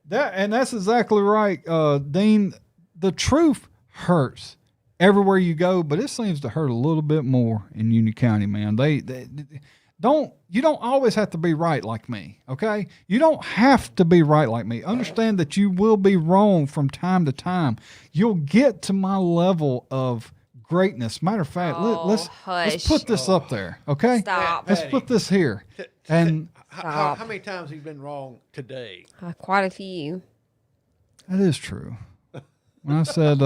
That's exactly right, Dean. The truth hurts everywhere you go, but it seems to hurt a little bit more in Union County, man. You don't always have to be right like me, okay? You don't have to be right like me. Understand that you will be wrong from time to time. You'll get to my level of greatness. Matter of fact, let's put this up there, okay?
Stop.
Let's put this here. And
how many times he's been wrong today?
Quite a few.
that is true. When I said,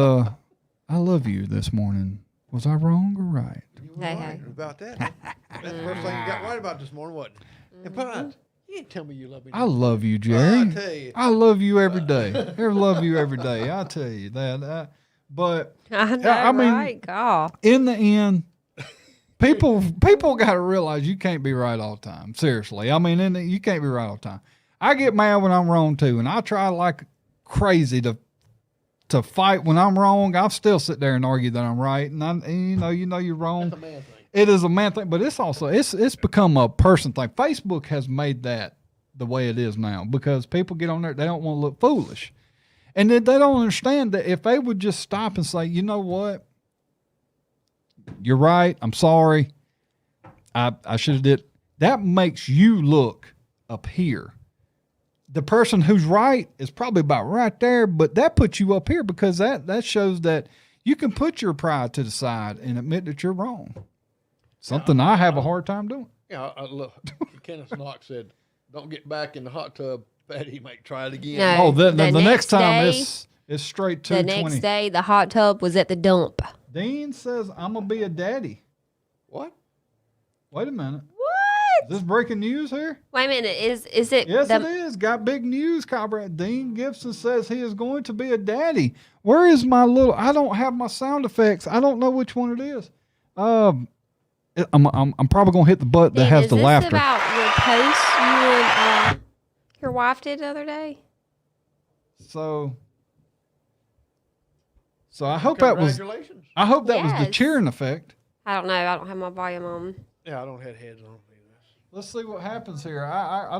I love you this morning, was I wrong or right?
You were right about that. That's the first thing you got right about this morning, wasn't it? And Pine, you didn't tell me you love me.
I love you, Jerry.
I tell you.
I love you every day. I love you every day. I tell you that. But
I know,
I mean,
right? God.
in the end, people got to realize you can't be right all the time. Seriously, I mean, you can't be right all the time. I get mad when I'm wrong too, and I try like crazy to fight when I'm wrong. I'll still sit there and argue that I'm right, and you're wrong.
That's a man thing.
It is a man thing, but it's also it's become a person thing. Facebook has made that the way it is now because people get on there, they don't want to look foolish, and they don't understand that if they would just stop and say, you know what, you're right, I'm sorry, I should have did. That makes you look up here. The person who's right is probably about right there, but that puts you up here because that shows that you can put your pride to the side and admit that you're wrong. Something I have a hard time doing.
Yeah, look, Kenneth Knox said, don't get back in the hot tub. Bet he might try it again.
No.
The next time
day-
it's straight
The
220.
next day, the hot tub was at the dump.
Dean says, I'm going to be a daddy.
What?
Wait a minute.
What?
Is this breaking news here?
Wait a minute. Is it?
Yes, it is. Got big news, Cobra. Dean Gibson says he is going to be a daddy. Where is my I don't have my sound effects. I don't know which one it is. I'm probably going to hit the button that has the laughter.
Is this about your post you and your wife did the other day?
So I hope that was
Congratulations.
the
Yes.
cheering effect.
I don't know. I don't have my volume on.
Yeah, I don't have heads on either.
Let's see what happens here. I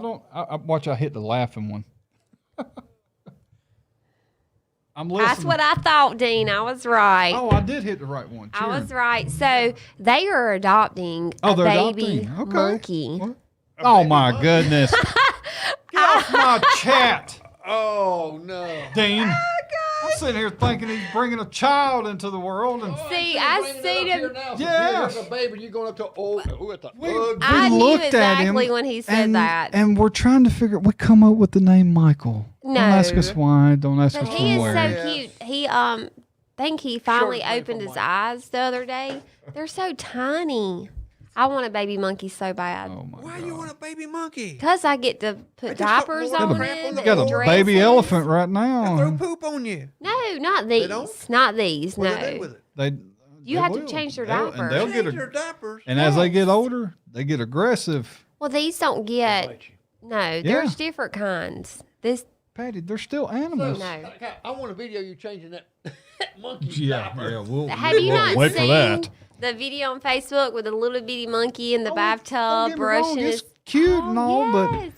watch. I hit the laughing one. I'm listening.
That's what I thought, Dean. I was right.
Oh, I did hit the right one.
I
Cheering.
was right. So they are adopting a
they're
baby
adopting. Okay.
monkey.
What? Oh my goodness! Get off my chat,
Oh, no.
Dean. I'm sitting here thinking he's bringing a child into the world, and
See, I seen him.
Yeah.
Yes.
A baby, you're going up to at the
We-
ugly.
I knew
looked at him
exactly when he said
and,
that.
and we're trying to figure. We come up with the name Michael.
No.
Don't ask us why. Don't ask
But
us
he
from
is
where.
so
Yeah.
cute. He think he finally
Short name
opened
for
his
Mike.
eyes the other day. They're so tiny. I want a baby monkey so bad.
Oh my
Why
God.
you want a baby monkey?
Because I get to put
just don't
diapers
want
on
to
him.
cramp on the
You got
and
a baby
dresses.
elephant right
They'll throw
now.
poop on you.
No, not these.
don't?
Not these.
What
No.
do they do with it?
They
You
they
have to
will.
change their
They'll-
diaper.
And they'll get
Change
a,
their diapers.
and as they get
Yes.
older, they get aggressive.
Well, these don't get.
Bite you.
No, there's different kinds. This.
Patty, they're still animals.
No.
I want to video you changing that monkey
Yeah,
diaper.
yeah. We'll,
Have you
we'll
not
wait for
seen
that.
the video on Facebook with a little bitty monkey in the
Don't
bathtub
get me wrong,
brushing
it's
his?
cute and all, but
yes.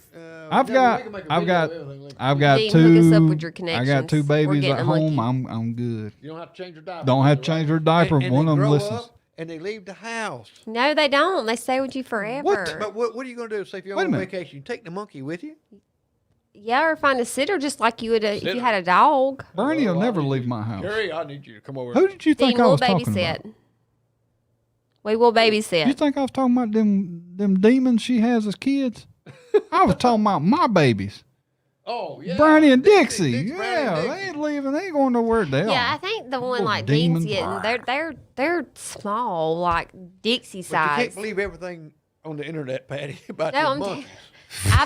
I've
Yeah,
got-
we can make a
I've
video
got-
of everything like
I've
that.
got
Dean,
two.
hook us up with your
I got two
connections. We're
babies
getting
at
a
home.
monkey.
I'm good.
You don't have to change their diaper.
Don't have to
right?
change their diaper.
And
One
they
of them
grow
listens.
up and they leave the house.
No, they don't. They stay with you forever.
But what are you going to do? Say if you're
Wait a
on
minute.
vacation, you take the monkey with you?
Yeah, or find a sitter just like you would if you
Sitter.
had a dog.
Bernie will
Oh, I
never
need
leave
you-
my house.
Gary, I need you to come over.
Who did you think
Dean
I
will
was talking
babysit.
about?
We will
You
babysit.
think I was talking about them demons she has as kids? I was talking about my babies.
Oh, yeah.
Brownie and Dixie.
Dixie, Brownie and
Yeah,
Dixie.
they ain't leaving. They ain't going nowhere. They
Yeah, I
are.
think the one
Little
like
demons.
Dean's getting, they're small, like Dixie
But you
size.
can't believe everything on the internet, Patty, about
No,
these
I'm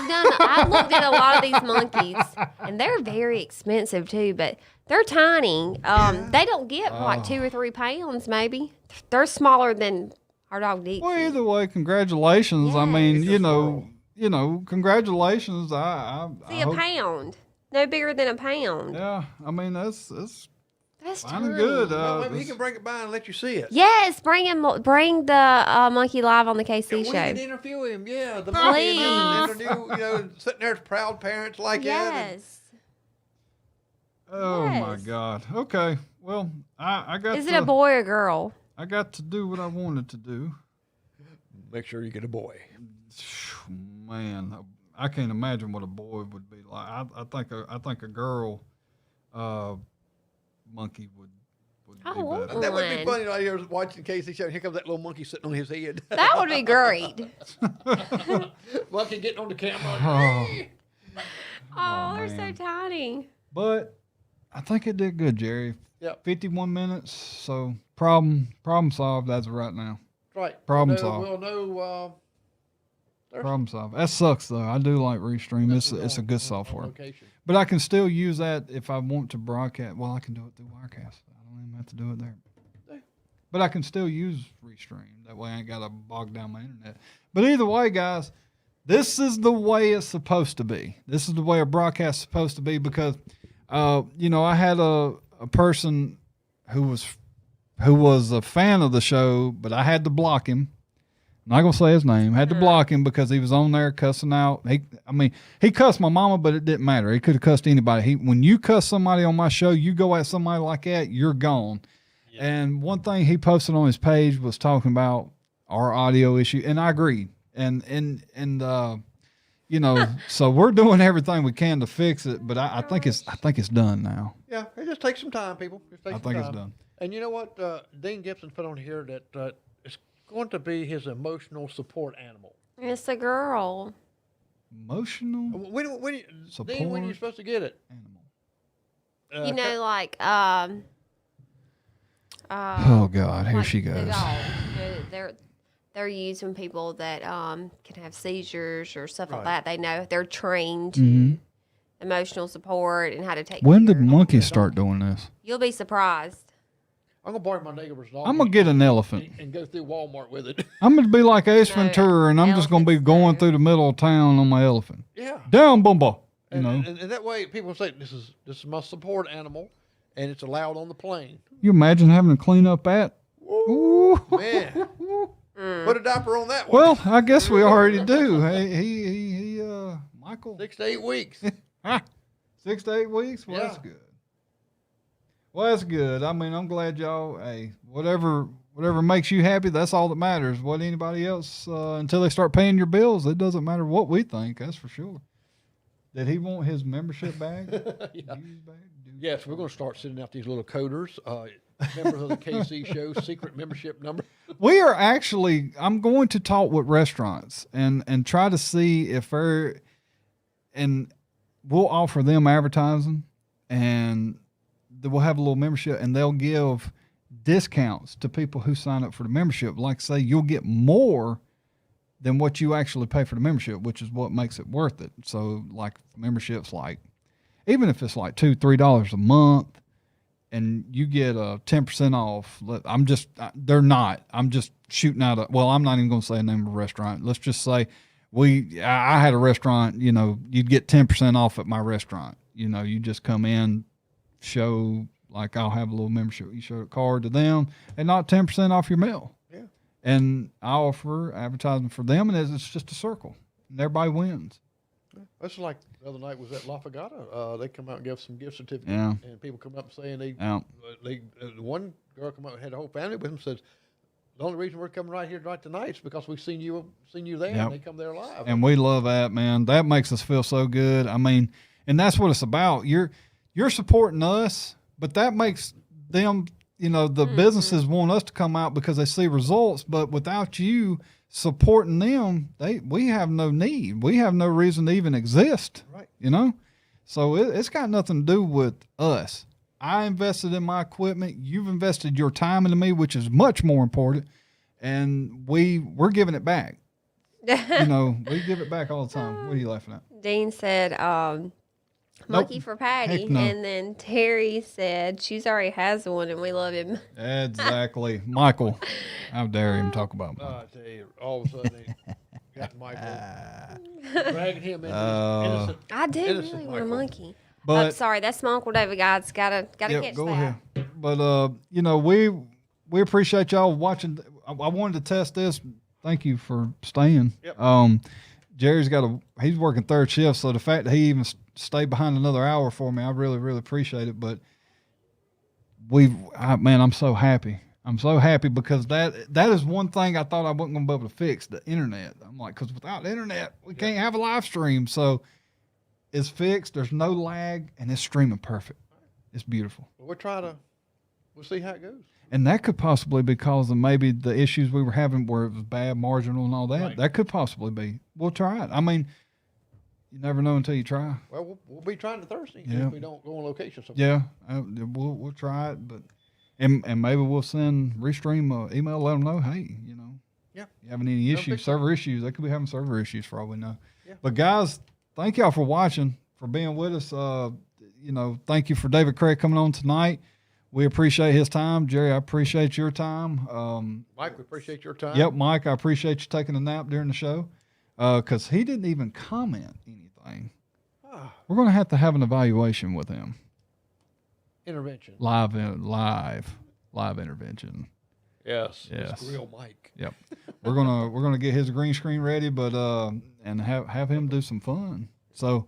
monkeys.
I've looked at a lot of these monkeys, and they're very expensive too. But they're tiny. They don't get like 2 or 3 pounds, maybe. They're smaller than our dog Dixie.
Well, either way, congratulations. I
Yes.
mean,
It's a
congratulations. I
See, a
hope-
pound, no bigger than a pound.
Yeah, I mean that's
That's
fine and
tiny.
good.
Well, maybe he
This-
can bring it by and let you see it.
Yes, bring the monkey live on the KC
And we can
show.
interview him, yeah. The
Please.
monkey interview, sitting there as proud parents like that.
Yes.
oh my
Yes.
God. Okay. Well, I got.
Is it a boy or girl?
I got to do what I wanted to do.
Make sure you get a boy.
Man, I can't imagine what a boy would be like. I think a girl monkey would
I
be
want
better.
That would be
One.
funny. Right here watching Casey show. Here comes that little monkey sitting on his head.
That would be great.
Monkey getting on the camera.
Oh.
Oh, they're
man.
so tiny.
But I think it did good, Jerry.
Yep.
51 minutes. So problem solved as of right now.
Right.
Problem
we'll
solved.
We'll know.
Problem solved. That sucks though. I do like Restream. It's a good software. But I can still use that if I want to broadcast. Well, I can do it through Wirecast. I don't even have to do it there. But I can still use Restream. That way I ain't got to bog down my internet. But either way, guys, this is the way it's supposed to be. This is the way a broadcast is supposed to be because, I had a person who was a fan of the show, but I had to block him. I'm not gonna say his name. Had to block him because he was on there cussing out. He cussed my mama, but it didn't matter. He could have cussed anybody. When you cuss somebody on my show, you go at somebody like that, you're gone. Yeah. And one thing he posted on his page was talking about our audio issue, and I agreed. So we're doing everything we can to fix it, but I think it's done now.
Yeah, it just takes some time, people.
I think it's done.
And you know what? Dean Gibson put on here that it's going to be his emotional support animal.
It's a girl.
Emotional
When
support
Dean, when are you supposed to get it?
animal.
You know, like
Oh God, here
like
she
the
goes.
dog. You know, they're used when people that can have seizures or stuff like
Right.
that. They know they're trained
Mhm.
to emotional support and how to take
When
care.
did monkeys start doing this?
You'll be surprised.
I'm gonna borrow my neighbor's dog.
I'm gonna get an elephant.
and go through Walmart with it.
I'm gonna be like Ace
No,
Ventura, and I'm just gonna be
elephants
going
do.
through the middle of town on my elephant.
Yeah.
Down, Bumba. You
And,
know,
and that way people say this is my support animal, and it's allowed on the plane.
you imagine having to clean up that? Ooh.
Man, put a diaper on that one.
Well, I guess we already do. Hey, he Michael.
6 to 8 weeks.
6 to 8 weeks. Well, that's
Yeah.
good. Well, that's good. I mean, I'm glad y'all. Hey, whatever makes you happy, that's all that matters. What anybody else, until they start paying your bills, it doesn't matter what we think. That's for sure. Did he want his membership bag?
Yeah.
Used bag?
Yes, we're going to start sending out these little coders. Members of the KC show, secret membership number.
We are actually. I'm going to talk with restaurants and try to see if they're, and we'll offer them advertising, and we'll have a little membership, and they'll give discounts to people who sign up for the membership. Like say, you'll get more than what you actually pay for the membership, which is what makes it worth it. So like memberships, like even if it's like $2-3 a month, and you get 10% off. They're not. I'm just shooting out well, I'm not even going to say a name of a restaurant. Let's just say I had a restaurant, you'd get 10% off at my restaurant. You just come in, show, like I'll have a little membership. You show a card to them and not 10% off your meal.
Yeah.
And I offer advertising for them, and it's just a circle. And everybody wins.
That's like the other night was at La Fogata. They come out and give some gift certificates,
Yeah.
and people come up saying they one girl come up and had a whole family with them, says the only reason we're coming right here right tonight is because we've seen you there,
Yep.
and they come there live.
And we love that, man. That makes us feel so good. I mean, and that's what it's about. You're supporting us, but that makes them, the businesses want us to come out because they see results. But without you supporting them, we have no need. We have no reason to even exist.
Right.
So it's got nothing to do with us. I invested in my equipment. You've invested your time into me, which is much more important. And we're giving it back. You know, we give it back all the time. What are you laughing at?
Dean said, monkey for Patty.
Heck no.
And then Terry said, she's already has one and we love him.
Exactly. Michael, how dare him talk about me?
I tell you, all of a sudden they got Michael dragging him into innocent.
I did
Innocent
really want a
Michael.
monkey.
But
I'm sorry, that's my Uncle David, guys. Gotta
yeah,
catch
go
that.
ahead. But you know, we appreciate y'all watching. I wanted to test this. Thank you for staying.
Yep.
Jerry's he's working third shift, so the fact that he even stayed behind another hour for me, I really, really appreciate it. But man, I'm so happy. I'm so happy because that is one thing I thought I wasn't going to be able to fix, the internet. I'm like, because without internet, we can't have a live stream. So it's fixed. There's no lag, and it's streaming perfect. It's beautiful.
We'll see how it goes.
And that could possibly be because of maybe the issues we were having where it was bad, marginal, and all that.
Right.
That could possibly be. We'll try it. I mean, you never know until you try.
Well, we'll be trying it Thursday
Yeah.
if we don't go on location sometime.
Yeah, we'll try it, but and maybe we'll send Restream an email, let them know, hey, you know,
Yeah.
you having any
They'll
issues,
fix it.
server issues? They could be having server issues for all we know.
Yeah.
But guys, thank y'all for watching, for being with us. You know, thank you for David Craig coming on tonight. We appreciate his time. Jerry, I appreciate your time.
Mike, we appreciate your time.
Yep, Mike, I appreciate you taking a nap during the show because he didn't even comment anything.
Ah,
We're going to have an evaluation with him.
intervention.
Live intervention.
Yes.
Yes.
It's real Mike.
Yep. We're gonna get his green screen ready, but and have him do some fun. So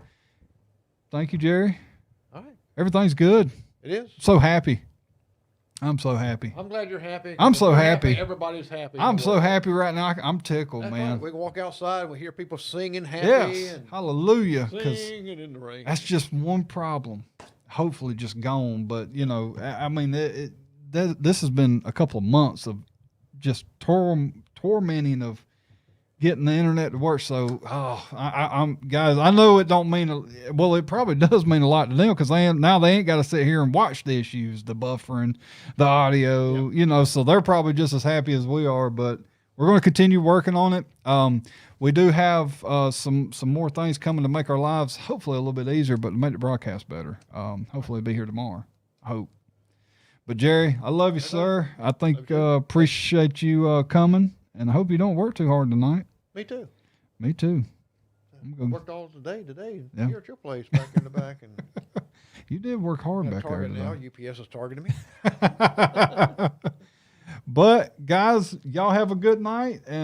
thank you, Jerry.
All right.
Everything's good.
It is.
So happy. I'm so happy.
I'm glad you're happy.
I'm so
We're
happy.
Everybody's happy.
I'm so happy right now. I'm tickled,
That's
man.
right. We can walk outside and we hear people singing happy
Yes.
and
Hallelujah. Because
singing in the rain.
that's just one problem. Hopefully just gone. But, you know, I mean, this has been a couple of months of just tormenting of getting the internet to work. So, I'm guys, I know it don't mean, it probably does mean a lot to them because now they ain't got to sit here and watch the issues, the buffering, the audio, you know, so they're probably just as happy as we are, but we're going to continue working on it. We do have some more things coming to make our lives hopefully a little bit easier, but to make the broadcast better. Hopefully be here tomorrow. I hope. But Jerry, I love you, sir. I think appreciate you coming, and I hope you don't work too hard tonight.
Me too.
Me too.
Worked all today.
Yeah.
Here at your place back in the back. And
You did work hard back there
Target
today.
now. UPS is targeting me.
But guys, y'all have a good night. And